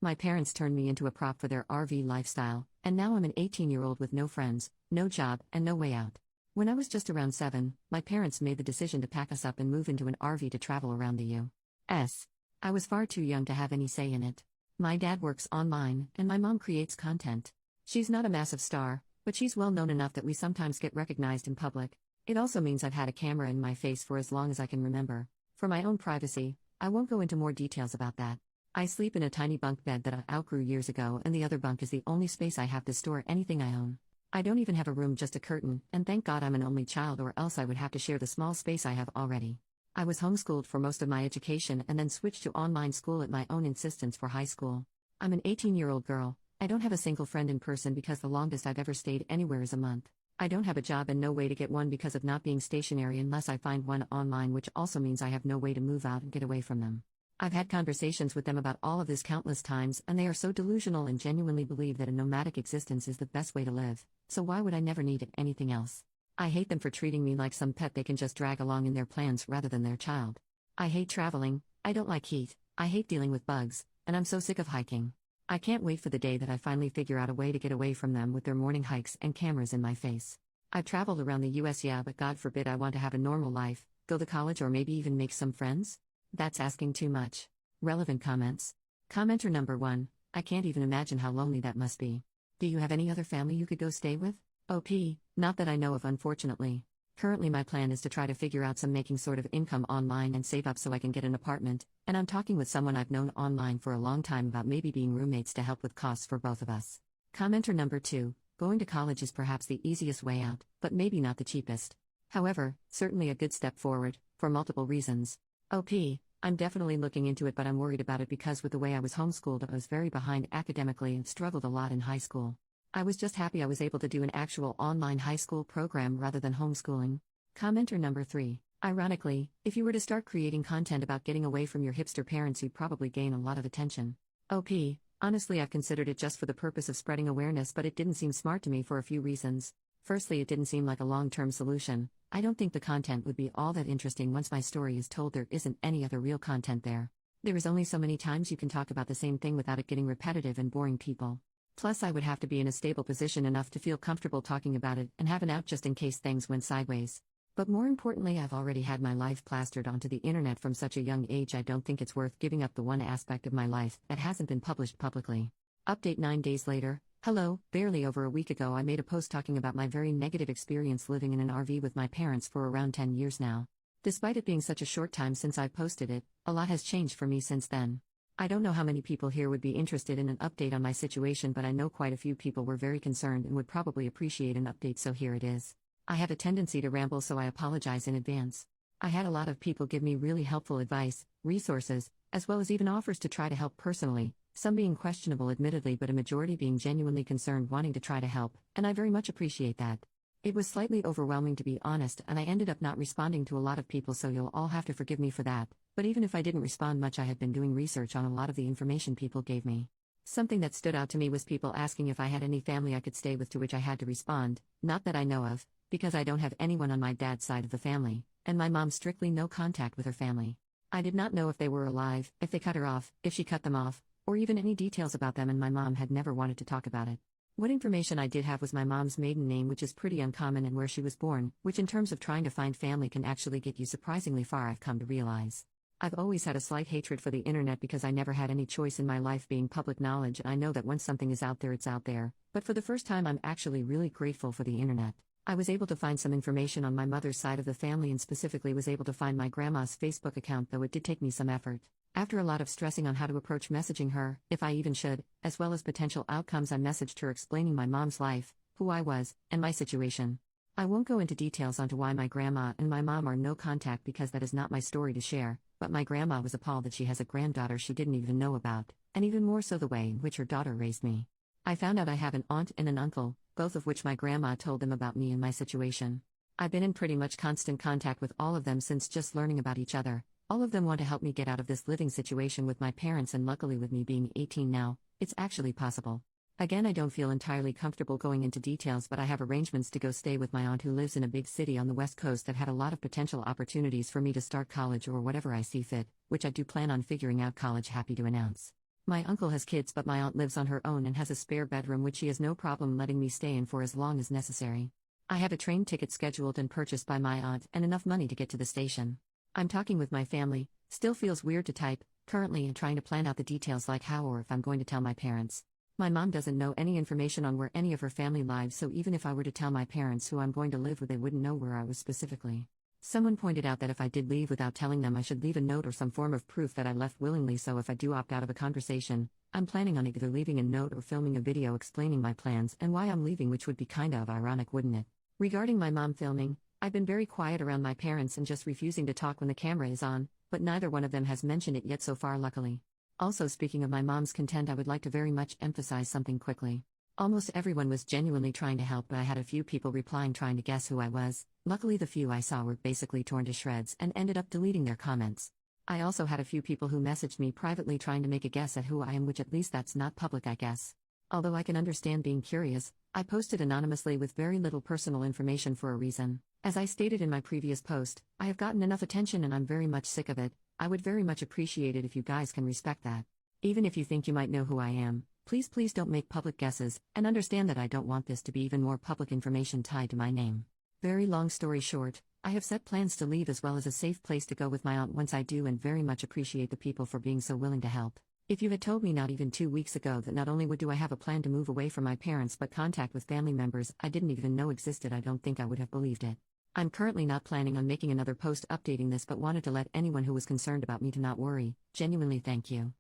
My parents turned me into a prop for their RV lifestyle, and now I'm an 18-year-old with no friends, no job, and no way out. When I was just around 7, my parents made the decision to pack us up and move into an RV to travel around the U.S. I was far too young to have any say in it. My dad works online, and my mom creates content. She's not a massive star, but she's well known enough that we sometimes get recognized in public. It also means I've had a camera in my face for as long as I can remember. For my own privacy, I won't go into more details about that. I sleep in a tiny bunk bed that I outgrew years ago, and the other bunk is the only space I have to store anything I own. I don't even have a room, just a curtain, and thank God I'm an only child, or else I would have to share the small space I have already. I was homeschooled for most of my education and then switched to online school at my own insistence for high school. I'm an 18-year-old girl. I don't have a single friend in person because the longest I've ever stayed anywhere is a month. I don't have a job and no way to get one because of not being stationary unless I find one online, which also means I have no way to move out and get away from them. I've had conversations with them about all of this countless times, and they are so delusional and genuinely believe that a nomadic existence is the best way to live, so why would I never need anything else? I hate them for treating me like some pet they can just drag along in their plans rather than their child. I hate traveling, I don't like heat, I hate dealing with bugs, and I'm so sick of hiking. I can't wait for the day that I finally figure out a way to get away from them with their morning hikes and cameras in my face. I've traveled around the US, yeah, but God forbid I want to have a normal life, go to college, or maybe even make some friends? That's asking too much. Relevant comments. Commenter number 1, I can't even imagine how lonely that must be. Do you have any other family you could go stay with? OP, not that I know of, unfortunately. Currently my plan is to try to figure out some making sort of income online and save up so I can get an apartment, and I'm talking with someone I've known online for a long time about maybe being roommates to help with costs for both of us. Commenter number 2, going to college is perhaps the easiest way out, but maybe not the cheapest. However, certainly a good step forward, for multiple reasons. OP, I'm definitely looking into it, but I'm worried about it because with the way I was homeschooled, I was very behind academically and struggled a lot in high school. I was just happy I was able to do an actual online high school program rather than homeschooling. Commenter number 3, ironically, if you were to start creating content about getting away from your hipster parents, you'd probably gain a lot of attention. OP, honestly I've considered it just for the purpose of spreading awareness, but it didn't seem smart to me for a few reasons. Firstly, it didn't seem like a long-term solution. I don't think the content would be all that interesting once my story is told. There isn't any other real content there. There is only so many times you can talk about the same thing without it getting repetitive and boring people. Plus I would have to be in a stable position enough to feel comfortable talking about it and have an out just in case things went sideways. But more importantly, I've already had my life plastered onto the internet from such a young age. I don't think it's worth giving up the one aspect of my life that hasn't been published publicly. Update 9 days later. Hello, barely over a week ago I made a post talking about my very negative experience living in an RV with my parents for around 10 years now. Despite it being such a short time since I posted it, a lot has changed for me since then. I don't know how many people here would be interested in an update on my situation, but I know quite a few people were very concerned and would probably appreciate an update, so here it is. I have a tendency to ramble, so I apologize in advance. I had a lot of people give me really helpful advice, resources, as well as even offers to try to help personally, some being questionable admittedly, but a majority being genuinely concerned, wanting to try to help, and I very much appreciate that. It was slightly overwhelming, to be honest, and I ended up not responding to a lot of people, so you'll all have to forgive me for that. But even if I didn't respond much, I had been doing research on a lot of the information people gave me. Something that stood out to me was people asking if I had any family I could stay with, to which I had to respond, not that I know of, because I don't have anyone on my dad's side of the family, and my mom strictly no contact with her family. I did not know if they were alive, if they cut her off, if she cut them off, or even any details about them, and my mom had never wanted to talk about it. What information I did have was my mom's maiden name, which is pretty uncommon, and where she was born, which in terms of trying to find family can actually get you surprisingly far, I've come to realize. I've always had a slight hatred for the internet because I never had any choice in my life being public knowledge, and I know that once something is out there, it's out there, but for the first time I'm actually really grateful for the internet. I was able to find some information on my mother's side of the family, and specifically was able to find my grandma's Facebook account, though it did take me some effort. After a lot of stressing on how to approach messaging her, if I even should, as well as potential outcomes, I messaged her explaining my mom's life, who I was, and my situation. I won't go into details onto why my grandma and my mom are no contact because that is not my story to share, but my grandma was appalled that she has a granddaughter she didn't even know about, and even more so the way in which her daughter raised me. I found out I have an aunt and an uncle, both of which my grandma told them about me and my situation. I've been in pretty much constant contact with all of them since just learning about each other. All of them want to help me get out of this living situation with my parents, and luckily with me being 18 now, it's actually possible. Again, I don't feel entirely comfortable going into details, but I have arrangements to go stay with my aunt who lives in a big city on the West Coast that had a lot of potential opportunities for me to start college or whatever I see fit, which I do plan on figuring out college, happy to announce. My uncle has kids, but my aunt lives on her own and has a spare bedroom which she has no problem letting me stay in for as long as necessary. I have a train ticket scheduled and purchased by my aunt and enough money to get to the station. I'm talking with my family, still feels weird to type, currently, and trying to plan out the details like how or if I'm going to tell my parents. My mom doesn't know any information on where any of her family lives, so even if I were to tell my parents who I'm going to live with, they wouldn't know where I was specifically. Someone pointed out that if I did leave without telling them, I should leave a note or some form of proof that I left willingly, so if I do opt out of a conversation, I'm planning on either leaving a note or filming a video explaining my plans and why I'm leaving, which would be kinda of ironic, wouldn't it? Regarding my mom filming, I've been very quiet around my parents and just refusing to talk when the camera is on, but neither one of them has mentioned it yet so far, luckily. Also, speaking of my mom's content, I would like to very much emphasize something quickly. Almost everyone was genuinely trying to help, but I had a few people replying trying to guess who I was. Luckily, the few I saw were basically torn to shreds and ended up deleting their comments. I also had a few people who messaged me privately trying to make a guess at who I am, which at least that's not public, I guess. Although I can understand being curious, I posted anonymously with very little personal information for a reason. As I stated in my previous post, I have gotten enough attention and I'm very much sick of it. I would very much appreciate it if you guys can respect that. Even if you think you might know who I am, please don't make public guesses, and understand that I don't want this to be even more public information tied to my name. Very long story short, I have set plans to leave as well as a safe place to go with my aunt once I do, and very much appreciate the people for being so willing to help. If you had told me not even 2 weeks ago that not only do I have a plan to move away from my parents but contact with family members I didn't even know existed, I don't think I would have believed it. I'm currently not planning on making another post updating this, but wanted to let anyone who was concerned about me to not worry. Genuinely, thank you.